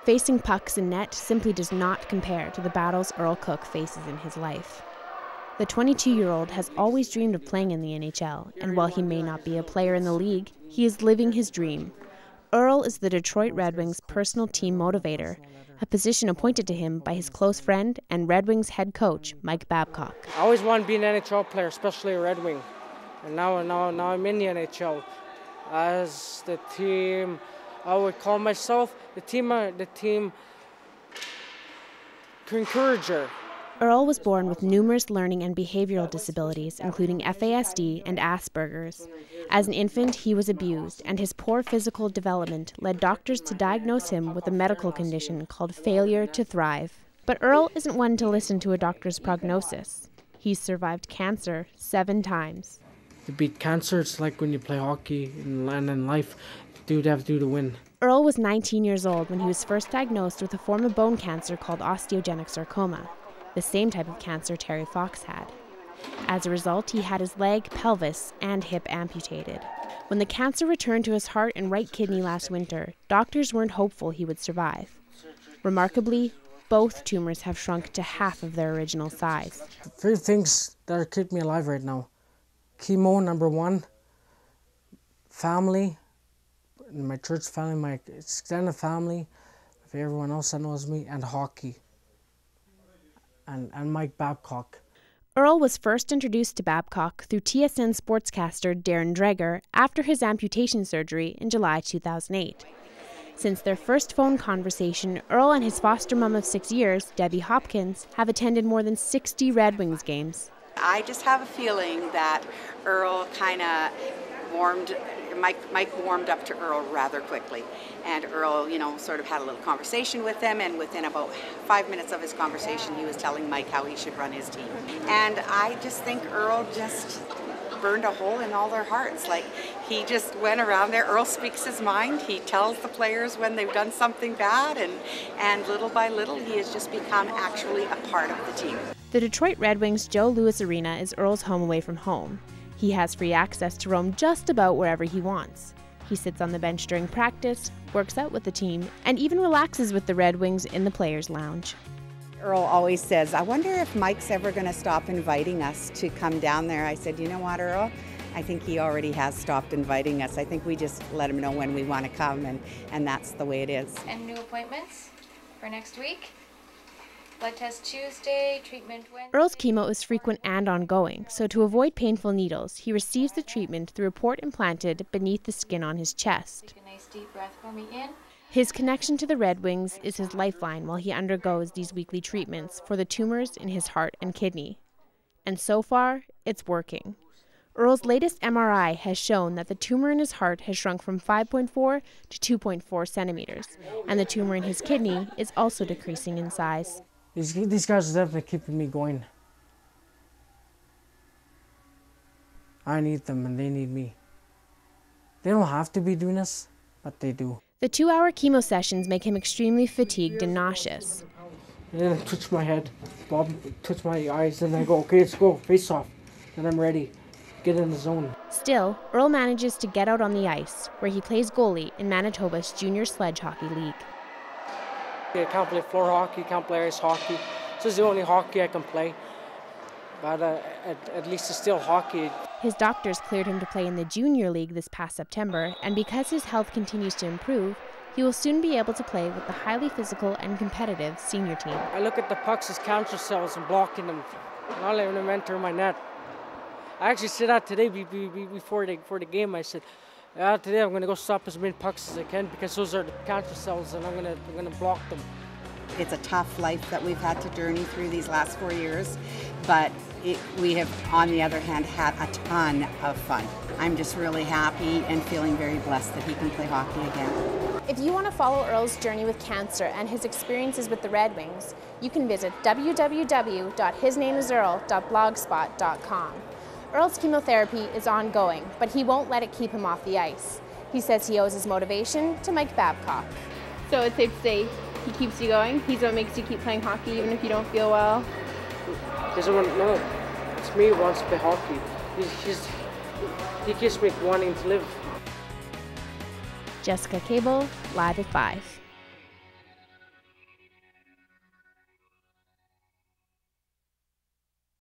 Facing pucks in net simply does not compare to the battles Earl Cook faces in his life. The 22-year-old has always dreamed of playing in the NHL, and while he may not be a player in the league, he is living his dream. Earl is the Detroit Red Wings' personal team motivator, a position appointed to him by his close friend and Red Wings head coach, Mike Babcock. I always wanted to be an NHL player, especially a Red Wing. And now I'm in the NHL. As the team, I would call myself the team encourager. Earl was born with numerous learning and behavioral disabilities, including FASD and Asperger's. As an infant, he was abused, and his poor physical development led doctors to diagnose him with a medical condition called failure to thrive. But Earl isn't one to listen to a doctor's prognosis. He's survived cancer 7 times. To beat cancer, it's like when you play hockey and in life, you have to win. Earl was 19 years old when he was first diagnosed with a form of bone cancer called osteogenic sarcoma, the same type of cancer Terry Fox had. As a result, he had his leg, pelvis, and hip amputated. When the cancer returned to his heart and right kidney last winter, doctors weren't hopeful he would survive. Remarkably, both tumors have shrunk to half of their original size. 3 things that are keeping me alive right now. Chemo, number 1. Family, my church family, my extended family, everyone else that knows me, and hockey. And Mike Babcock. Earl was first introduced to Babcock through TSN sportscaster Darren Dreger after his amputation surgery in July 2008. Since their first phone conversation, Earl and his foster mom of 6 years, Debbie Hopkins, have attended more than 60 Red Wings games. I just have a feeling that Earl kind of Mike warmed up to Earl rather quickly. And Earl, sort of had a little conversation with him, and within about 5 minutes of his conversation, he was telling Mike how he should run his team. And I just think Earl just burned a hole in all their hearts. Like, he just went around there. Earl speaks his mind. He tells the players when they've done something bad, and little by little, he has just become actually a part of the team. The Detroit Red Wings' Joe Louis Arena is Earl's home away from home. He has free access to roam just about wherever he wants. He sits on the bench during practice, works out with the team, and even relaxes with the Red Wings in the Players' Lounge. Earl always says, I wonder if Mike's ever going to stop inviting us to come down there. I said, you know what, Earl? I think he already has stopped inviting us. I think we just let him know when we want to come, and that's the way it is. And new appointments for next week? Blood test Tuesday, treatment Wednesday. Earl's chemo is frequent and ongoing, so to avoid painful needles, he receives the treatment through a port implanted beneath the skin on his chest. Take a nice deep breath for me in. His connection to the Red Wings is his lifeline while he undergoes these weekly treatments for the tumors in his heart and kidney. And so far, it's working. Earl's latest MRI has shown that the tumor in his heart has shrunk from 5.4 to 2.4 centimeters, and the tumor in his kidney is also decreasing in size. These guys are definitely keeping me going. I need them and they need me. They don't have to be doing this, but they do. The 2-hour chemo sessions make him extremely fatigued and nauseous. And then I touch my head, Bob, touch my eyes, and I go, okay, let's go, face off. And I'm ready. Get in the zone. Still, Earl manages to get out on the ice, where he plays goalie in Manitoba's Junior Sledge Hockey League. I can't play floor hockey, can't play ice hockey. This is the only hockey I can play. But at least it's still hockey. His doctors cleared him to play in the Junior League this past September, and because his health continues to improve, he will soon be able to play with the highly physical and competitive senior team. I look at the pucks as cancer cells and blocking them, not letting them enter my net. I actually said that today before the game. I said, today I'm going to go stop as many pucks as I can because those are the cancer cells and I'm going to block them. It's a tough life that we've had to journey through these last 4 years, but we have, on the other hand, had a ton of fun. I'm just really happy and feeling very blessed that he can play hockey again. If you want to follow Earl's journey with cancer and his experiences with the Red Wings, you can visit www.hisnameesearl.blogspot.com. Earl's chemotherapy is ongoing, but he won't let it keep him off the ice. He says he owes his motivation to Mike Babcock. So it's safe to say he keeps you going? He's what makes you keep playing hockey even if you don't feel well? No, it's me who wants to play hockey. He keeps me wanting to live. Jessica Cable, Live at 5.